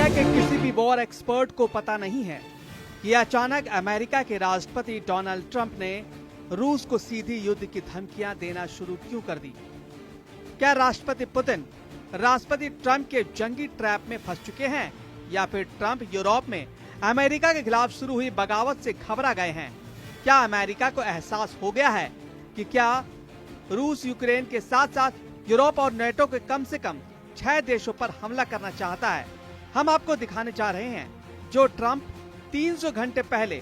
दुनिया के किसी भी वॉर एक्सपर्ट को पता नहीं है कि अचानक अमेरिका के राष्ट्रपति डोनाल्ड ट्रंप ने रूस को सीधी युद्ध की धमकियां देना शुरू क्यों कर दी। क्या राष्ट्रपति पुतिन राष्ट्रपति ट्रंप के जंगी ट्रैप में फंस चुके हैं या फिर ट्रंप यूरोप में अमेरिका के खिलाफ शुरू हुई बगावत से घबरा गए हैं। क्या अमेरिका को एहसास हो गया है कि क्या रूस यूक्रेन के साथ साथ यूरोप और नेटो के कम से कम 6 देशों पर हमला करना चाहता है। हम आपको दिखाने जा रहे हैं जो ट्रंप 300 घंटे पहले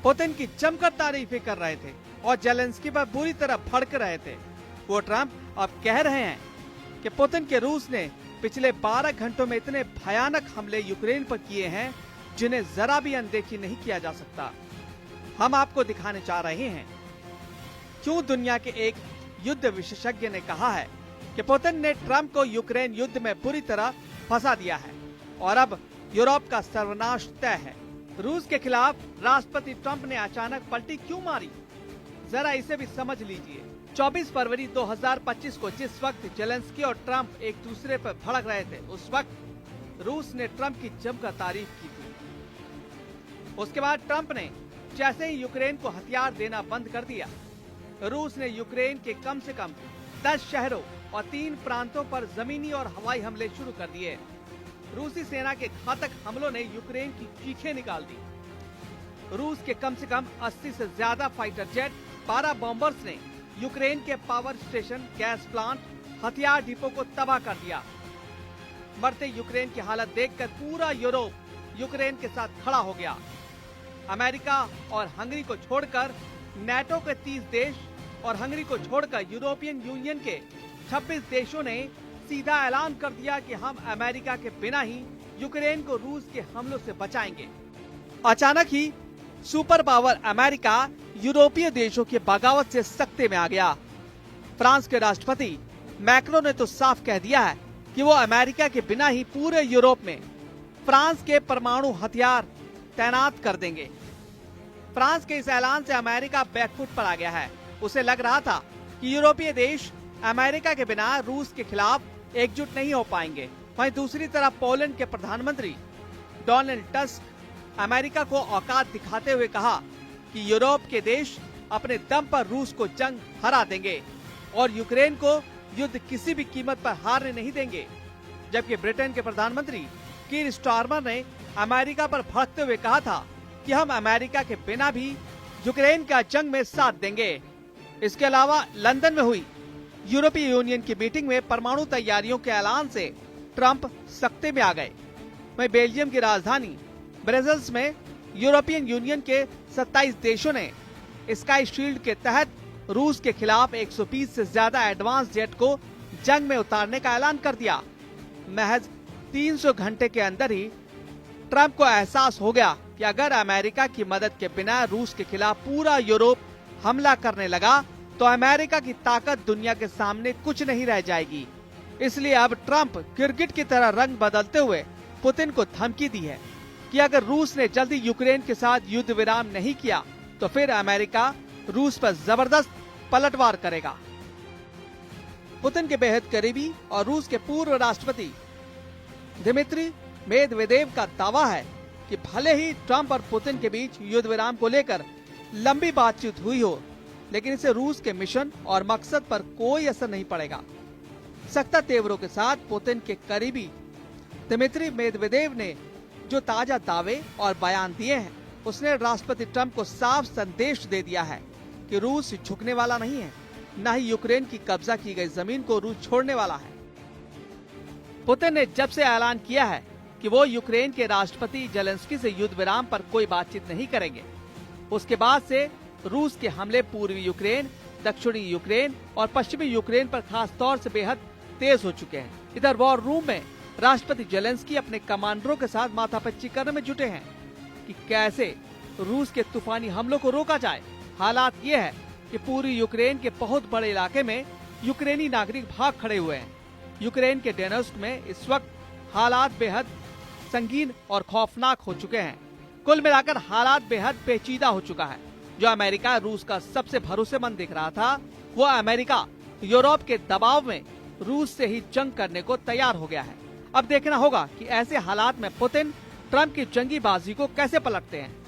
पुतिन की जमकर तारीफें कर रहे थे और जेलेंस्की पर बुरी तरह भड़क रहे थे। वो ट्रंप अब कह रहे हैं कि पुतिन के रूस ने पिछले 12 घंटों में इतने भयानक हमले यूक्रेन पर किए हैं जिन्हें जरा भी अनदेखी नहीं किया जा सकता। हम आपको दिखाने जा रहे हैं क्यों दुनिया के एक युद्ध विशेषज्ञ ने कहा है कि पुतिन ने ट्रंप को यूक्रेन युद्ध में बुरी तरह फंसा दिया है और अब यूरोप का सर्वनाश तय है। रूस के खिलाफ राष्ट्रपति ट्रंप ने अचानक पलटी क्यों मारी, जरा इसे भी समझ लीजिए। 24 फरवरी 2025 को जिस वक्त जेलेंस्की और ट्रंप एक दूसरे पर भड़क रहे थे, उस वक्त रूस ने ट्रंप की जमकर तारीफ की थी। उसके बाद ट्रंप ने जैसे ही यूक्रेन को हथियार देना बंद कर दिया, रूस ने यूक्रेन के कम से कम 10 शहरों और 3 प्रांतों पर जमीनी और हवाई हमले शुरू कर दिए। रूसी सेना के घातक हमलों ने यूक्रेन की चीखें निकाल दी। रूस के कम से कम 80 से ज्यादा फाइटर जेट, 12 बॉम्बर्स ने यूक्रेन के पावर स्टेशन, गैस प्लांट, हथियार डिपो को तबाह कर दिया। मरते यूक्रेन की हालत देखकर पूरा यूरोप यूक्रेन के साथ खड़ा हो गया। अमेरिका और हंगरी को छोड़कर नेटो के 30 देश और हंगरी को छोड़कर यूरोपियन यूनियन के 26 देशों ने सीधा ऐलान कर दिया कि हम अमेरिका के बिना ही यूक्रेन को रूस के हमलों से बचाएंगे। अचानक ही सुपर पावर अमेरिका यूरोपीय देशों की बगावत से सख्ते में आ गया। फ्रांस के राष्ट्रपति मैक्रो ने तो साफ कह दिया है कि वो अमेरिका के बिना ही पूरे यूरोप में फ्रांस के परमाणु हथियार तैनात कर देंगे। फ्रांस के इस ऐलान से अमेरिका बैकफुट पर आ गया है। उसे लग रहा था कि यूरोपीय देश अमेरिका के बिना रूस के खिलाफ एकजुट नहीं हो पाएंगे। वहीं दूसरी तरफ पोलैंड के प्रधानमंत्री डोनाल्ड टस्क अमेरिका को औकात दिखाते हुए कहा कि यूरोप के देश अपने दम पर रूस को जंग हरा देंगे और यूक्रेन को युद्ध किसी भी कीमत पर हारने नहीं देंगे। जबकि ब्रिटेन के प्रधानमंत्री कीर स्टारमर ने अमेरिका पर भड़कते हुए कहा था कि हम अमेरिका के बिना भी यूक्रेन का जंग में साथ देंगे। इसके अलावा लंदन में हुई यूरोपीय यूनियन की मीटिंग में परमाणु तैयारियों के ऐलान से ट्रंप सख्ते में आ गए। वहीं बेल्जियम की राजधानी ब्रसेल्स में यूरोपियन यूनियन के 27 देशों ने स्काई शील्ड के तहत रूस के खिलाफ 120 से ज्यादा एडवांस जेट को जंग में उतारने का ऐलान कर दिया। महज 300 घंटे के अंदर ही ट्रंप को एहसास हो गया कि अगर अमेरिका की मदद के बिना रूस के खिलाफ पूरा यूरोप हमला करने लगा तो अमेरिका की ताकत दुनिया के सामने कुछ नहीं रह जाएगी। इसलिए अब ट्रंप गिरगिट की तरह रंग बदलते हुए पुतिन को धमकी दी है कि अगर रूस ने जल्दी यूक्रेन के साथ युद्ध विराम नहीं किया तो फिर अमेरिका रूस पर जबरदस्त पलटवार करेगा। पुतिन के बेहद करीबी और रूस के पूर्व राष्ट्रपति दिमित्री मेदवेदेव का दावा है कि भले ही ट्रंप और पुतिन के बीच युद्ध विराम को लेकर लंबी बातचीत हुई हो, लेकिन इसे रूस के मिशन और मकसद पर कोई असर नहीं पड़ेगा। सख्त तेवरों के साथ पुतिन के करीबी दिमित्री मेदवेदेव ने जो ताजा दावे और बयान दिए हैं, उसने राष्ट्रपति ट्रंप को साफ संदेश दे दिया है कि रूस झुकने वाला नहीं है, न ही यूक्रेन की कब्जा की गई जमीन को रूस छोड़ने वाला है। पुतिन ने जब से ऐलान किया है कि वो यूक्रेन के राष्ट्रपति जेलेंस्की से युद्ध विराम पर कोई बातचीत नहीं करेंगे, उसके बाद से रूस के हमले पूर्वी यूक्रेन, दक्षिणी यूक्रेन और पश्चिमी यूक्रेन पर खास तौर से बेहद तेज हो चुके हैं। इधर वॉर रूम में राष्ट्रपति जेलेंस्की अपने कमांडरों के साथ माथापच्ची करने में जुटे हैं कि कैसे रूस के तूफानी हमलों को रोका जाए। हालात ये है कि पूरी यूक्रेन के बहुत बड़े इलाके में यूक्रेनी नागरिक भाग खड़े हुए हैं। यूक्रेन के डोनेत्स्क में इस वक्त हालात बेहद संगीन और खौफनाक हो चुके हैं। कुल मिलाकर हालात बेहद पेचीदा हो चुका है। जो अमेरिका रूस का सबसे भरोसेमंद दिख रहा था, वो अमेरिका यूरोप के दबाव में रूस से ही जंग करने को तैयार हो गया है। अब देखना होगा कि ऐसे हालात में पुतिन ट्रंप की जंगी बाजी को कैसे पलटते हैं।